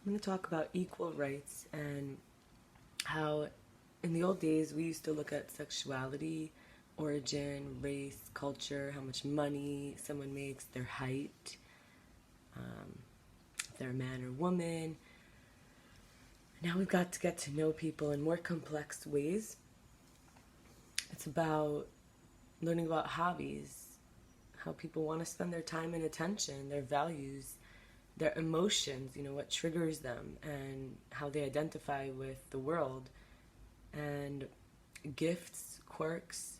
I'm going to talk about equal rights and how in the old days we used to look at sexuality, origin, race, culture, how much money someone makes, their height, if they're a man or woman. Now we've got to get to know people in more complex ways. It's about learning about hobbies, how people want to spend their time and attention, their values, their emotions, what triggers them, and how they identify with the world, and gifts, quirks,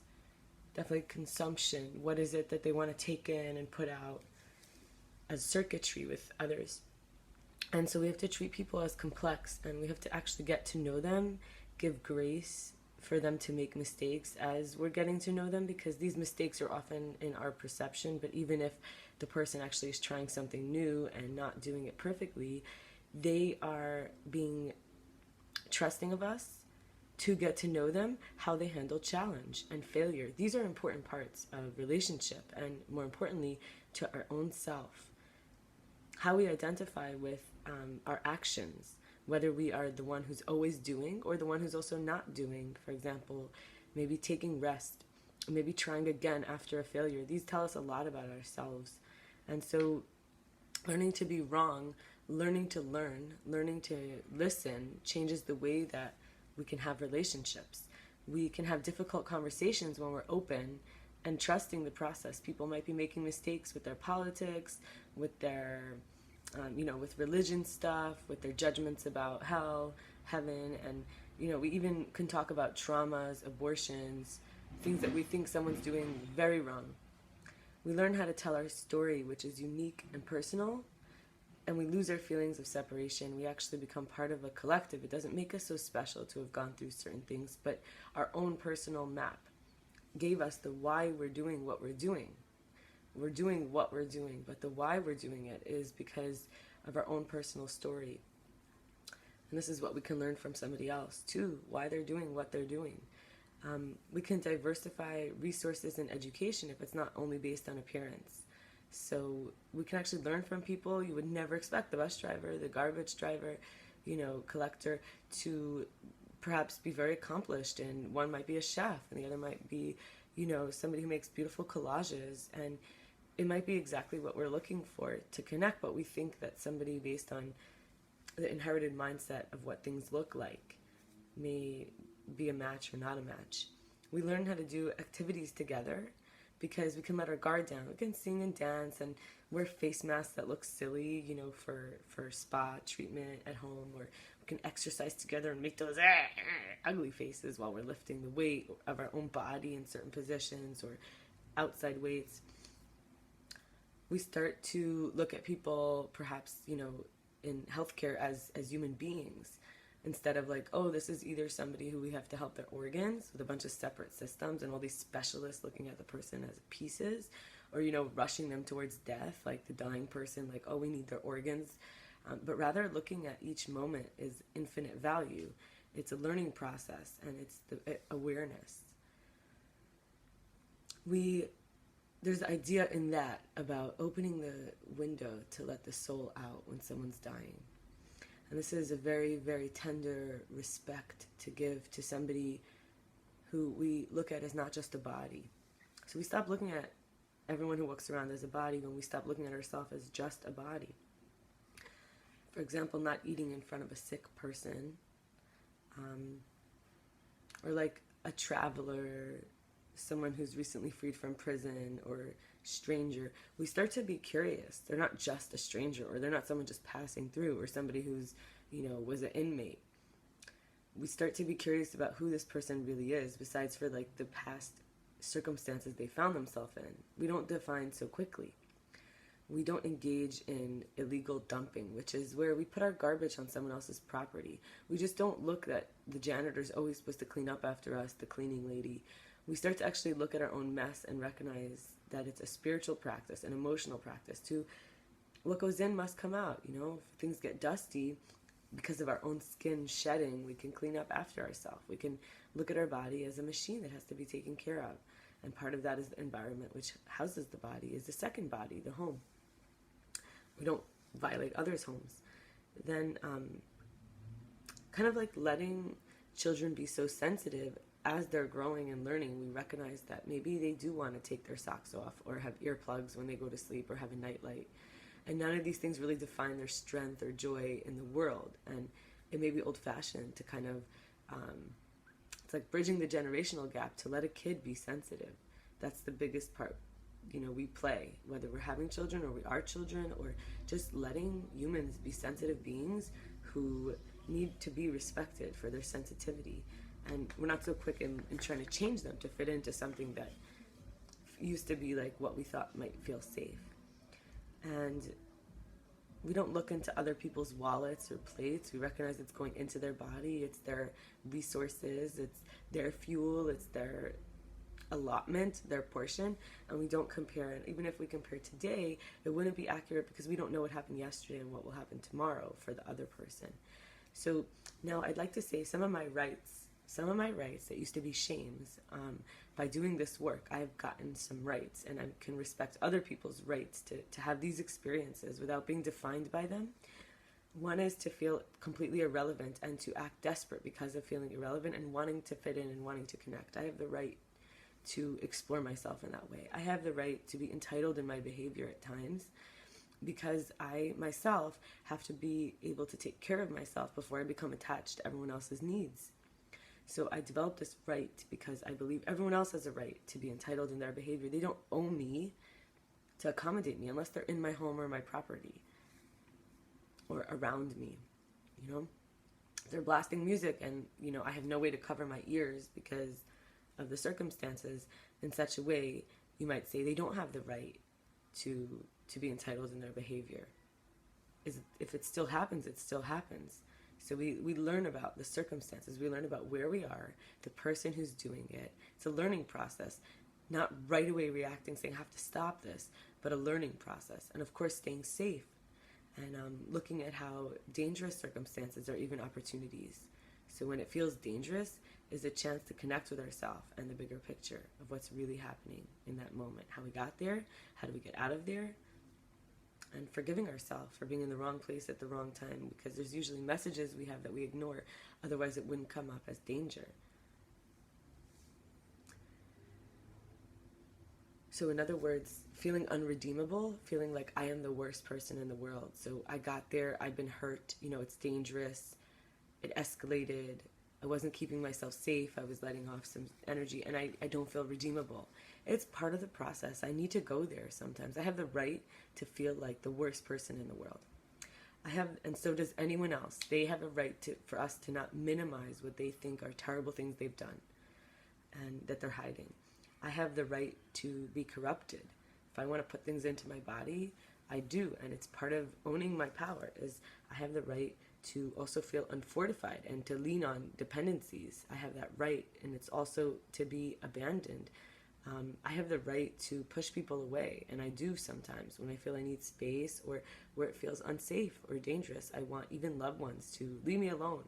definitely consumption. What is it that they want to take in and put out as circuitry with others? And so we have to treat people as complex, and we have to actually get to know them, give grace for them to make mistakes as we're getting to know them, because these mistakes are often in our perception. But even if the person actually is trying something new and not doing it perfectly, they are being trusting of us to get to know them, how they handle challenge and failure. These are important parts of relationship, and more importantly, to our own self. How we identify with our actions, whether we are the one who's always doing or the one who's also not doing. For example, maybe taking rest, maybe trying again after a failure. These tell us a lot about ourselves. And so learning to be wrong, learning to learn, learning to listen changes the way that we can have relationships. We can have difficult conversations when we're open and trusting the process. People might be making mistakes with their politics, with their with religion stuff, with their judgments about hell, heaven, and we even can talk about traumas, abortions, things that we think someone's doing very wrong. We learn how to tell our story, which is unique and personal, and we lose our feelings of separation. We actually become part of a collective. It doesn't make us so special to have gone through certain things, but our own personal map gave us the why we're doing what we're doing. We're doing what we're doing, but the why we're doing it is because of our own personal story. And this is what we can learn from somebody else too, why they're doing what they're doing. We can diversify resources in education if it's not only based on appearance. So we can actually learn from people you would never expect, the bus driver, the garbage driver, collector, to perhaps be very accomplished. And one might be a chef, and the other might be, somebody who makes beautiful collages. And it might be exactly what we're looking for to connect, but we think that somebody, based on the inherited mindset of what things look like, may be a match or not a match. We learn how to do activities together because we can let our guard down. We can sing and dance and wear face masks that look silly, for spa treatment at home, or we can exercise together and make those ugly faces while we're lifting the weight of our own body in certain positions or outside weights. We start to look at people perhaps, in healthcare as human beings, instead of like, oh, this is either somebody who we have to help their organs with a bunch of separate systems and all these specialists looking at the person as pieces, or, rushing them towards death, like the dying person, like, oh, we need their organs. But rather looking at each moment is infinite value. It's a learning process, and it's the awareness. There's the idea in that about opening the window to let the soul out when someone's dying. And this is a very, very tender respect to give to somebody who we look at as not just a body. So we stop looking at everyone who walks around as a body when we stop looking at ourselves as just a body. For example, not eating in front of a sick person, or like a traveler, someone who's recently freed from prison, or stranger. We start to be curious. They're not just a stranger, or they're not someone just passing through, or somebody who's, was an inmate. We start to be curious about who this person really is, besides for like the past circumstances they found themselves in. We don't define so quickly. We don't engage in illegal dumping, which is where we put our garbage on someone else's property. We just don't look that the janitor's always supposed to clean up after us, the cleaning lady. We start to actually look at our own mess and recognize that it's a spiritual practice, an emotional practice. To what goes in must come out. If things get dusty because of our own skin shedding, we can clean up after ourselves. We can look at our body as a machine that has to be taken care of. And part of that is the environment which houses the body, is the second body, the home. We don't violate others' homes. then kind of like letting children be so sensitive as they're growing and learning, we recognize that maybe they do want to take their socks off or have earplugs when they go to sleep or have a nightlight. And none of these things really define their strength or joy in the world. And it may be old fashioned to kind of, it's like bridging the generational gap to let a kid be sensitive. That's the biggest part, we play, whether we're having children or we are children, or just letting humans be sensitive beings who need to be respected for their sensitivity. And we're not so quick in trying to change them to fit into something that used to be like what we thought might feel safe. And we don't look into other people's wallets or plates. We recognize it's going into their body, it's their resources, it's their fuel, it's their allotment, their portion, and we don't compare it. Even if we compare today, it wouldn't be accurate because we don't know what happened yesterday and what will happen tomorrow for the other person. So now I'd like to say some of my rights that used to be shames, by doing this work, I've gotten some rights, and I can respect other people's rights to have these experiences without being defined by them. One is to feel completely irrelevant and to act desperate because of feeling irrelevant and wanting to fit in and wanting to connect. I have the right to explore myself in that way. I have the right to be entitled in my behavior at times because I myself have to be able to take care of myself before I become attached to everyone else's needs. So I developed this right because I believe everyone else has a right to be entitled in their behavior. They don't owe me to accommodate me unless they're in my home or my property or around me. They're blasting music and, I have no way to cover my ears because of the circumstances in such a way, you might say they don't have the right to be entitled in their behavior. If it still happens, it still happens. So we learn about the circumstances. We learn about where we are, the person who's doing it. It's a learning process, not right away reacting, saying, I have to stop this, but a learning process. And of course, staying safe and looking at how dangerous circumstances are even opportunities. So when it feels dangerous, is a chance to connect with ourselves and the bigger picture of what's really happening in that moment. How we got there, how do we get out of there, and forgiving ourselves for being in the wrong place at the wrong time, because there's usually messages we have that we ignore, otherwise it wouldn't come up as danger. So in other words, feeling unredeemable, feeling like I am the worst person in the world. So I got there, I've been hurt, it's dangerous, it escalated, I wasn't keeping myself safe, I was letting off some energy, and I don't feel redeemable. It's part of the process. I need to go there sometimes. I have the right to feel like the worst person in the world. And so does anyone else. They have a right for us to not minimize what they think are terrible things they've done and that they're hiding. I have the right to be corrupted. If I want to put things into my body, I do, and it's part of owning my power. Is I have the right to also feel unfortified and to lean on dependencies. I have that right, and it's also to be abandoned. I have the right to push people away, and I do sometimes when I feel I need space or where it feels unsafe or dangerous. I want even loved ones to leave me alone.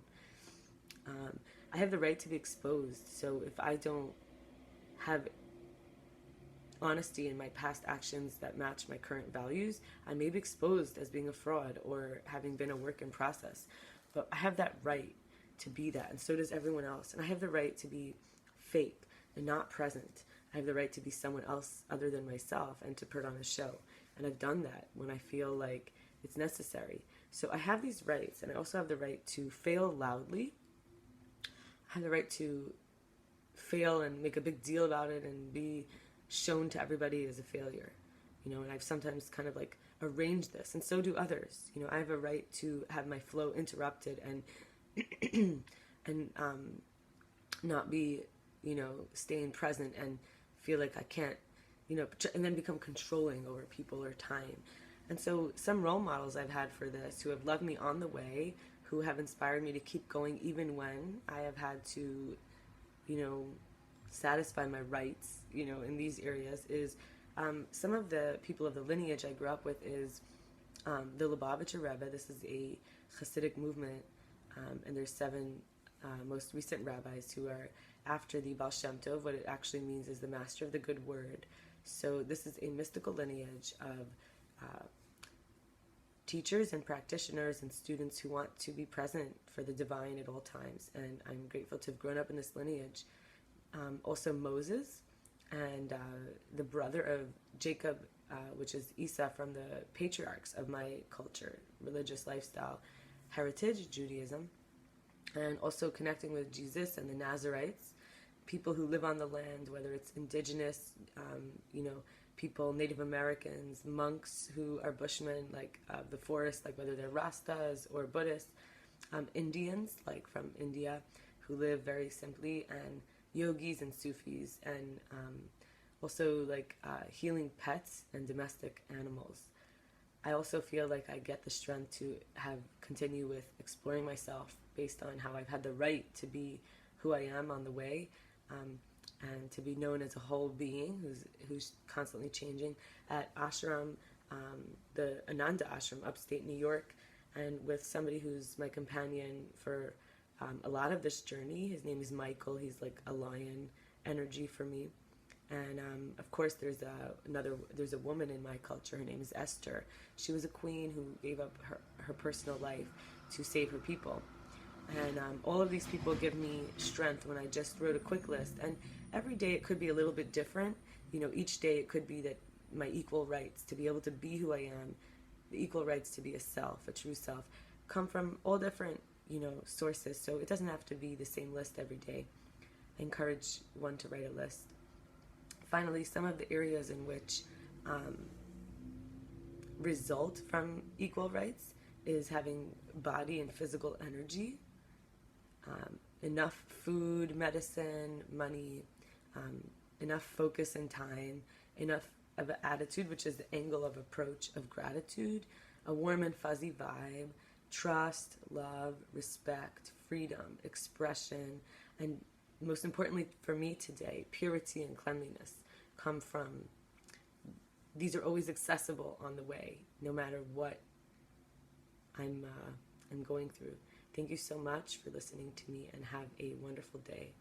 I have the right to be exposed, so if I don't have honesty in my past actions that match my current values, I may be exposed as being a fraud or having been a work in process. But I have that right to be that, and so does everyone else. And I have the right to be fake and not present. I have the right to be someone else other than myself and to put on a show. And I've done that when I feel like it's necessary. So I have these rights, and I also have the right to fail loudly. I have the right to fail and make a big deal about it and be shown to everybody as a failure. And I've sometimes kind of like arranged this, and so do others. I have a right to have my flow interrupted and and not be, staying present and feel like I can't, and then become controlling over people or time. And so some role models I've had for this who have loved me on the way, who have inspired me to keep going even when I have had to, satisfy my rights, in these areas, is some of the people of the lineage I grew up with is the Lubavitcher Rebbe. This is a Hasidic movement, and there's 7 most recent rabbis who are after the Baal Shem Tov. What it actually means is the master of the good word. So this is a mystical lineage of teachers and practitioners and students who want to be present for the divine at all times. And I'm grateful to have grown up in this lineage. Also, Moses and the brother of Jacob, which is Esau, from the patriarchs of my culture, religious lifestyle, heritage, Judaism, and also connecting with Jesus and the Nazarites, people who live on the land, whether it's indigenous, people, Native Americans, monks who are Bushmen, like the forest, like whether they're Rastas or Buddhists, Indians, like from India, who live very simply, and yogis and Sufis, and also like healing pets and domestic animals. I also feel like I get the strength to continue with exploring myself based on how I've had the right to be who I am on the way, and to be known as a whole being who's constantly changing at ashram, the Ananda Ashram, upstate New York, and with somebody who's my companion for a lot of this journey. His name is Michael. He's like a lion energy for me. And of course, there's a woman in my culture. Her name is Esther. She was a queen who gave up her personal life to save her people. And all of these people give me strength when I just wrote a quick list. And every day it could be a little bit different. Each day it could be that my equal rights to be able to be who I am, the equal rights to be a self, a true self, come from all different, sources. So it doesn't have to be the same list every day. I encourage one to write a list. Finally, some of the areas in which result from equal rights is having body and physical energy, enough food, medicine, money, enough focus and time, enough of an attitude, which is the angle of approach of gratitude, a warm and fuzzy vibe, trust, love, respect, freedom, expression, and most importantly for me today, purity and cleanliness come from. These are always accessible on the way, no matter what I'm going through. Thank you so much for listening to me, and have a wonderful day.